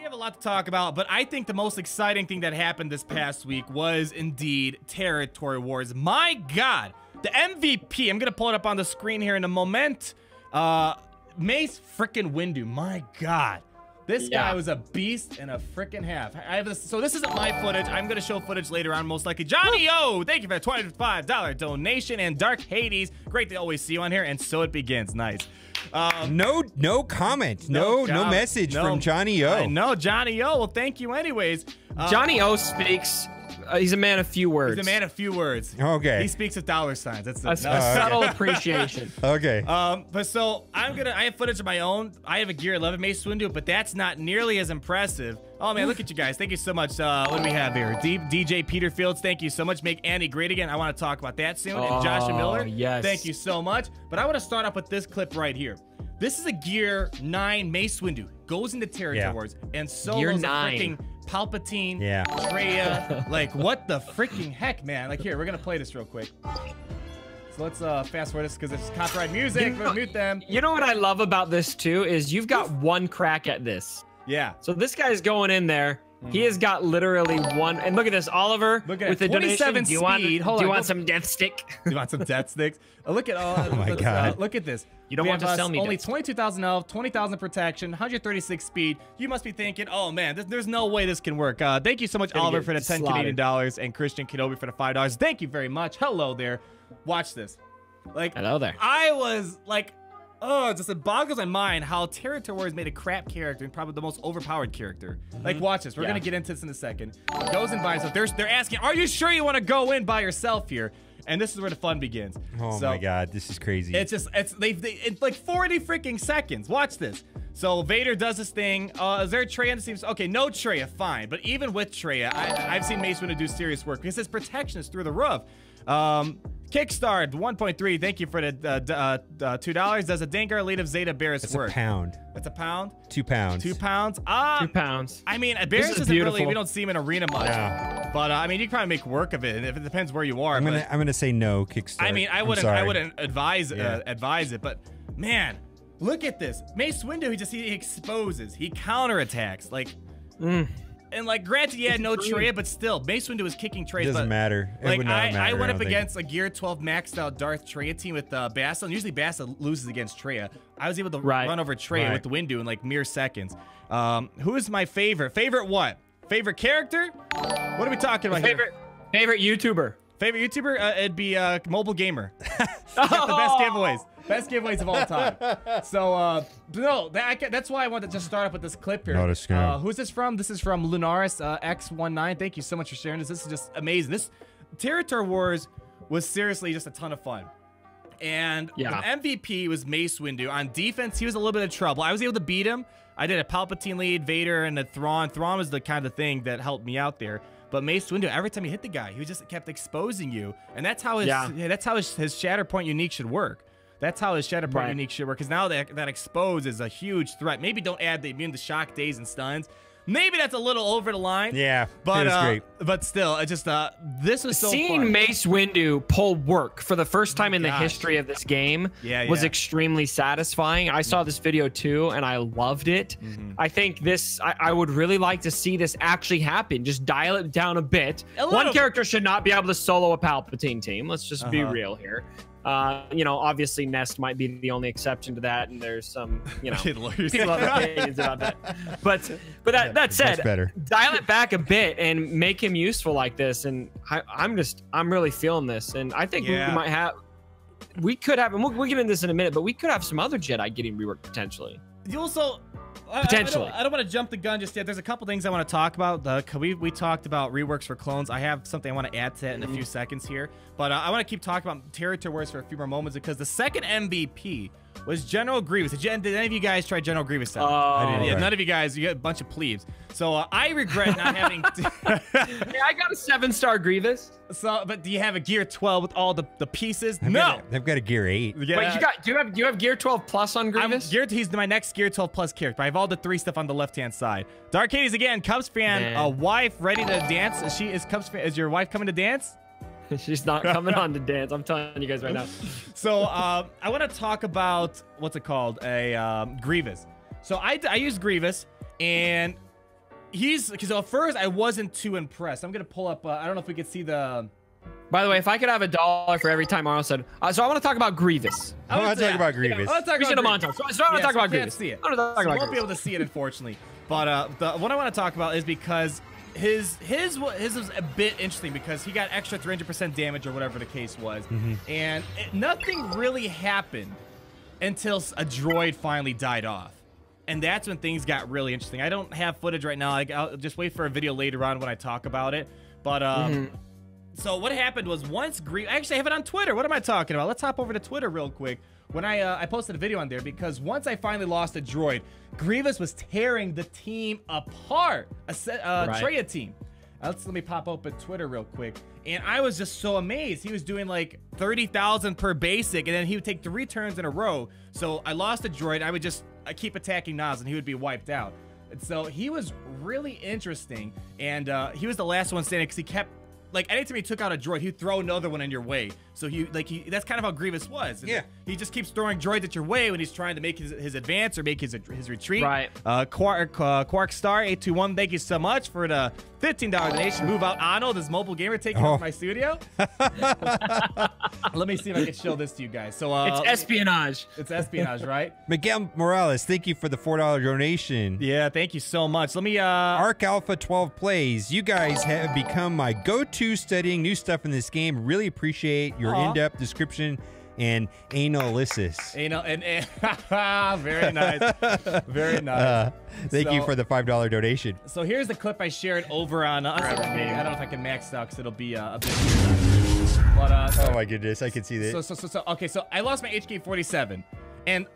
have a lot to talk about, but I think the most exciting thing that happened this past week was indeed Territory Wars. My God, the MVP, I'm going to pull it up on the screen here in a moment. Mace freaking Windu, my God. This guy was a beast and a freaking half. I have this, so this isn't my footage. I'm going to show footage later on, most likely. Johnny O, thank you for the $25 donation. And Dark Hades, great to always see you on here. And so it begins. Nice. No comment. No message from Johnny O. No, Johnny O. Well, thank you anyways. Johnny O speaks. He's a man of few words. He's a man of few words. Okay. He speaks with dollar signs. That's a subtle appreciation. Okay. But so I have footage of my own. I have a Gear 11 Mace Windu, but that's not nearly as impressive. Oh man, look at you guys. Thank you so much. What do we have here? DJ Peter Fields, thank you so much. Make Andy great again. I want to talk about that soon. And Joshua Miller, yes. Thank you so much. But I want to start off with this clip right here. This is a Gear 9 Mace Windu. Goes into Territory Wars and solos a freaking Palpatine, Traya. Like, what the freaking heck, man? Like, here, we're going to play this real quick. So let's fast forward this because it's copyright music. We'll mute them. You know what I love about this, too, is you've got one crack at this. Yeah. So this guy's going in there. He has got literally one. And look at this, Oliver. Look at with the 27 donation. speed. Do you want some death stick? Do you want some death sticks? Look at all. Oh my God. Look at this. You don't want to sell me. Only 22,000 health, 20,000 protection, 136 speed. You must be thinking, oh man, there's no way this can work. Thank you so much, Oliver, for the 10 Canadian dollars, and Christian Kenobi for the $5. Thank you very much. Hello there. Watch this. Like, hello there. I was like, oh, it boggles my mind how Territory Wars made a crap character and probably the most overpowered character. Like, watch this. We're gonna get into this in a second. Goes in by himself. They're asking, are you sure you want to go in by yourself here? And this is where the fun begins. Oh my God, this is crazy. It's like 40 freaking seconds. Watch this. So Vader does his thing. Is there a Traya? It seems okay. No Traya, fine. But even with Traya, I've seen Mace Windu do serious work because his protection is through the roof. Kickstart 1.3. Thank you for the $2. Does a Dengar lead of Zeta Barris work? It's a pound. That's a pound? 2 pounds. 2 pounds? 2 pounds. I mean, Barris isn't really, we don't see him in arena much. Yeah. But I mean, you can probably make work of it. If it depends where you are. I'm gonna say no, Kickstart. I mean, I wouldn't advise it, but man, look at this. Mace Windu, he exposes, he counterattacks, like and like granted, yeah, no Traya, but still, Mace Windu was kicking Traya. Doesn't matter. It Like would not matter, I went up think. against a Gear 12 maxed out Darth Traya team with Bassa, and usually Bassa loses against Traya. I was able to run over Traya with the Windu in like mere seconds. Who is my favorite? Favorite what? Favorite character? What are we talking about here? Favorite YouTuber. Favorite YouTuber? It'd be Mobile Gamer. The best giveaways. Best giveaways of all time. So, no, that's why I wanted to just start up with this clip here. Who's this from? This is from Lunaris X19. Thank you so much for sharing this. This is just amazing. This Territory Wars was seriously just a ton of fun. And the MVP was Mace Windu. On defense, he was a little bit of trouble. I was able to beat him. I did a Palpatine lead, Vader, and a Thrawn. Thrawn was the kind of thing that helped me out there. But Mace Windu, every time he hit the guy, he just kept exposing you, and that's how his Shatterpoint unique should work. That's how his Shatterpoint unique should work. Because now that expose is a huge threat. Maybe don't add the immune to shock, daze, and stuns. Maybe that's a little over the line. Yeah, but it is great. But still, it just this was so seeing fun. Mace Windu pull work for the first time in the history of this game was extremely satisfying. I saw this video too, and I loved it. I think this, I would really like to see this actually happen. Just dial it down a bit. One character should not be able to solo a Palpatine team. Let's just be real here. You know, obviously Nest might be the only exception to that, and there's some, you know, people have opinions about that. But that said, dial it back a bit and make him useful like this. And I'm really feeling this, and I think we could have, and we'll get into this in a minute, but we could have some other Jedi getting reworked potentially. You also. Potentially. I don't want to jump the gun just yet. There's a couple things I want to talk about. We talked about reworks for clones. I have something I want to add to that in a few seconds here. But I want to keep talking about Territory Wars for a few more moments because the second MVP was General Grievous. Did any of you guys try General Grievous? I didn't. Yeah, none of you guys. You got a bunch of plebes. So I regret not having. Yeah, I got a 7-star Grievous. So, but do you have a Gear 12 with all the pieces? No, they've got a Gear 8. Wait, do you have Gear 12 Plus on Grievous? He's my next Gear 12 Plus character. I have all the 3 stuff on the left-hand side. Dark Hades again, Cubs fan, a wife ready to dance. Is your wife coming to dance? She's not coming on to dance. I'm telling you guys right now. So I want to talk about what's it called? Grievous. So I use Grievous, and because at first I wasn't too impressed. I'm gonna pull up. I don't know if we could see the. By the way, if I could have $1 for every time Arnold said, so I want to talk about Grievous. I want to talk about Grievous. I want to talk about Grievous. So I want to talk about Grievous. See it. I want to talk about Grievous. Won't be able to see it, unfortunately. But what I want to talk about is because his was a bit interesting because he got extra 300% damage or whatever the case was, and nothing really happened until a droid finally died off. And that's when things got really interesting. I don't have footage right now. I'll just wait for a video later on when I talk about it. But so what happened was once Grievous... Actually, I have it on Twitter. What am I talking about? Let's hop over to Twitter real quick. When I posted a video on there because once I finally lost a droid, Grievous was tearing the team apart. Traya team. Let me pop open Twitter real quick. And I was just so amazed. He was doing like 30,000 per basic, and then he would take 3 turns in a row. So I lost a droid. I would just keep attacking Nas, and he would be wiped out. And so he was really interesting. And he was the last one standing because he kept... Like, anytime he took out a droid, he'd throw another one in your way. So that's kind of how Grievous was. Yeah. He just keeps throwing droids at your way when he's trying to make his advance or make his retreat. Right. Quark Star 821, thank you so much for the $15 donation. Move out Arnold, this mobile gamer taking over my studio. Let me see if I can show this to you guys. So it's espionage. It's espionage, right? Miguel Morales, thank you for the $4 donation. Yeah, thank you so much. Let me Arc Alpha 12 plays. You guys have become my go-to studying new stuff in this game. Really appreciate your in-depth description and analysis. Very nice. Very nice. Thank you for the $5 donation. So here's the clip I shared over on I don't know if I can max out because it'll be a bit. But, oh my goodness, I can see this. Okay, so I lost my HK-47. And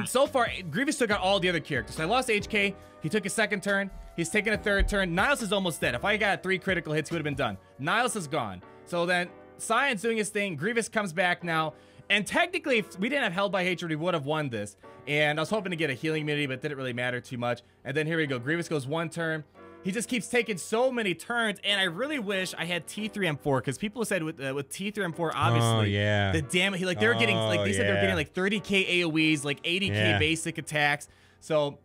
so far, Grievous took out all the other characters. So I lost HK. He took his second turn. He's taking a third turn. Niles is almost dead. If I got 3 critical hits, he would have been done. Niles is gone. So then Cyan's doing his thing. Grievous comes back now. And technically, if we didn't have Held by Hatred, we would have won this. And I was hoping to get a healing immunity, but it didn't really matter too much. And then here we go. Grievous goes 1 turn. He just keeps taking so many turns, and I really wish I had T3M4 because people said with T3M4, obviously, the damage they're getting they said they're getting like 30k AOE's, like 80k basic attacks. So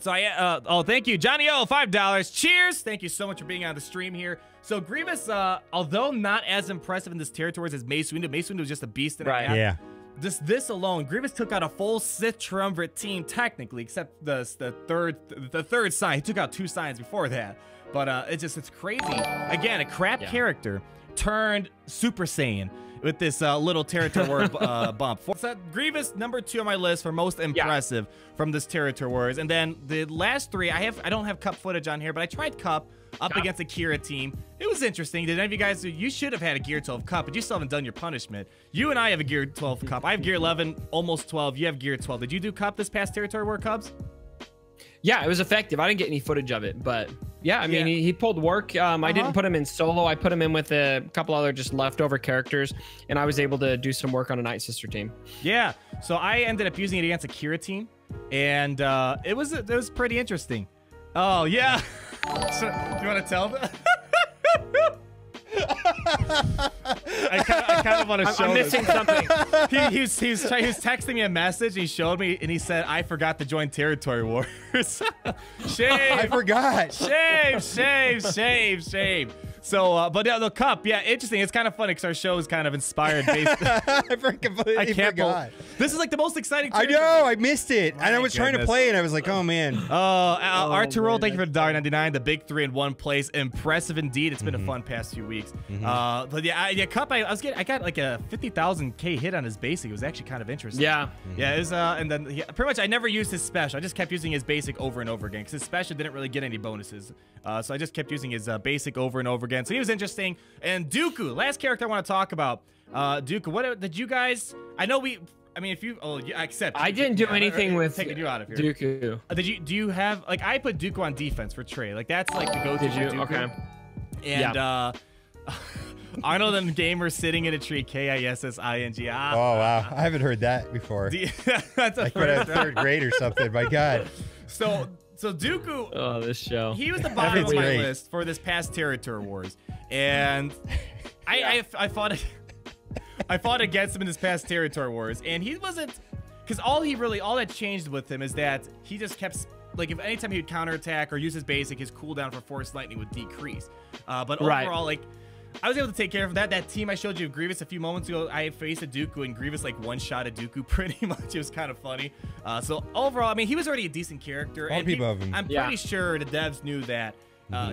I thank you, Johnny O, $5. Cheers! Thank you so much for being on the stream here. So Grievous, although not as impressive in this territories as Mace Windu, Mace Windu was just a beast in a half. This alone, Grievous took out a full Sith triumvirate team technically, except the third sign. He took out 2 signs before that, but it's crazy. Again, a crap character turned Super Saiyan with this little territory war bump. So Grievous #2 on my list for most impressive from this territory wars, and then the last 3 I don't have Cup footage on here, but I tried Cup up against a Kira team. It was interesting. Did any of you guys? You should have had a Gear 12 Cup, but you still haven't done your punishment. You and I have a Gear 12 Cup. I have Gear 11, almost 12. You have Gear 12. Did you do Cup this past territory war, Cubs? Yeah, it was effective. I didn't get any footage of it, but yeah, I mean, he pulled work. I didn't put him in solo. I put him in with a couple other just leftover characters, and I was able to do some work on a Night Sister team. Yeah, so I ended up using it against a Kira team, and it was pretty interesting. Oh yeah. So, do you want to tell them? I kind of want to show. I'm missing something. He was texting me a message. And he showed me, and he said, "I forgot to join Territory Wars." Shame. I forgot. Shame. So, but yeah, the Cup, interesting. It's kind of funny because our show is kind of inspired based. I completely forgot. This is like the most exciting. I know. I missed it, and I was trying to play, and I was like, oh man. Arturo, thank you for the $1.99. The big 3-in-1 place, impressive indeed. It's been a fun past few weeks. But yeah, Cup. I got like a 50,000k hit on his basic. It was actually kind of interesting. Yeah. Yeah. It was, and then pretty much I never used his special. I just kept using his basic over and over again because his special didn't really get any bonuses. So I just kept using his basic over and over again. So he was interesting. And Dooku, last character I want to talk about. Dooku, what did you guys? I mean, if you, except I didn't do anything with taking you out of here. Dooku. Do you have like I put Dooku on defense for Trey? Like that's like the go-to. Did you? Dooku. Okay. And Arnold and Gamer sitting in a tree. KISSING. Oh wow, I haven't heard that before. That's like third grade or something. My God. So Dooku, this show. He was the bottom of my list for this past Territory Wars, and I fought against him in this past Territory Wars, and he wasn't, because all that changed with him is that he just kept like if anytime he would counterattack or use his basic, his cooldown for Force Lightning would decrease. But overall, like I was able to take care of that. That team I showed you of Grievous a few moments ago, I faced a Dooku and Grievous like one-shot a Dooku pretty much. It was kind of funny. So overall, I mean, he was already a decent character. I'm pretty sure the devs knew that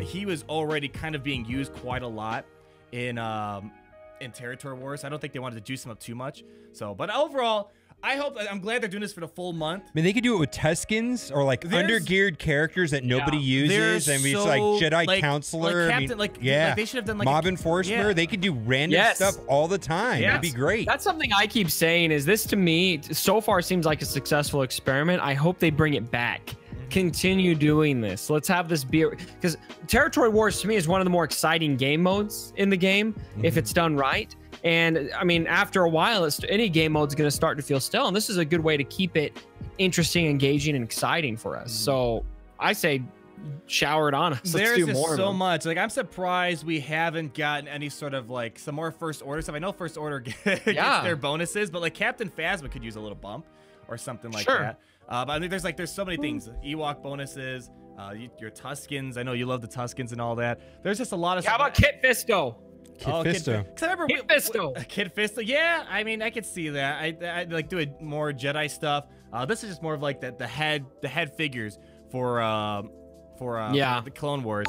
he was already kind of being used quite a lot in Territory Wars. I don't think they wanted to juice him up too much. So, but overall, I'm glad they're doing this for the full month. I mean, they could do it with Tuskens or like undergeared characters that nobody uses. I mean, it's like Jedi Counselor. Like Captain, like they should have done like Mob Enforcer. They could do random stuff all the time. That'd be great. That's something I keep saying is this to me so far seems like a successful experiment. I hope they bring it back. Continue doing this. Let's have this be, because Territory Wars to me is one of the more exciting game modes in the game if it's done right. And I mean, after a while, any game mode is going to start to feel stale. And this is a good way to keep it interesting, engaging, and exciting for us. So I say, shower it on us. Let's do more. There's so much. Like, I'm surprised we haven't gotten any sort of like some more First Order stuff. I know First Order gets their bonuses, but like Captain Phasma could use a little bump or something like that. But I mean, there's so many things. Ewok bonuses, your Tuskens. I know you love the Tuskens and all that. There's just a lot of stuff. How about Kit Fisto? Kit Fisto. Because I remember Kit Fisto. Kit Fisto. Yeah, I mean, I could see that. I like do more Jedi stuff. This is just more of like the head figures for the Clone Wars.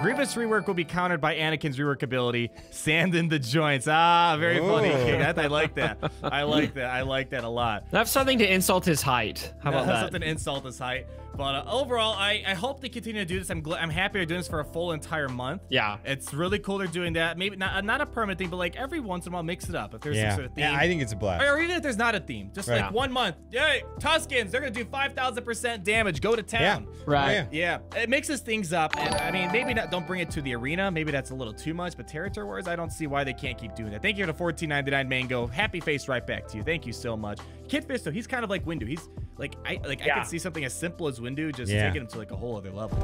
Grievous rework will be countered by Anakin's rework ability, sand in the joints. Very funny. I like that. I like that a lot. That's something to insult his height. How about that? Something to insult his height. But overall, I hope they continue to do this. I'm happy they're doing this for a full entire month. Yeah, it's really cool they're doing that. Maybe not a permanent thing, but like every once in a while, mix it up. If there's some sort of theme. Yeah, I think it's a blast. Or even if there's not a theme, just like 1 month. Yay, Tuskens, they're gonna do 5,000% damage. Go to town. Yeah, it mixes things up. And I mean, maybe don't bring it to the arena. Maybe that's a little too much. But Territory Wars, I don't see why they can't keep doing that. Thank you for the $14.99 Mango. Happy face right back to you. Thank you so much. Kit Fisto, he's kind of like Windu. He's like I could see something as simple as Windu just taking him to like a whole other level.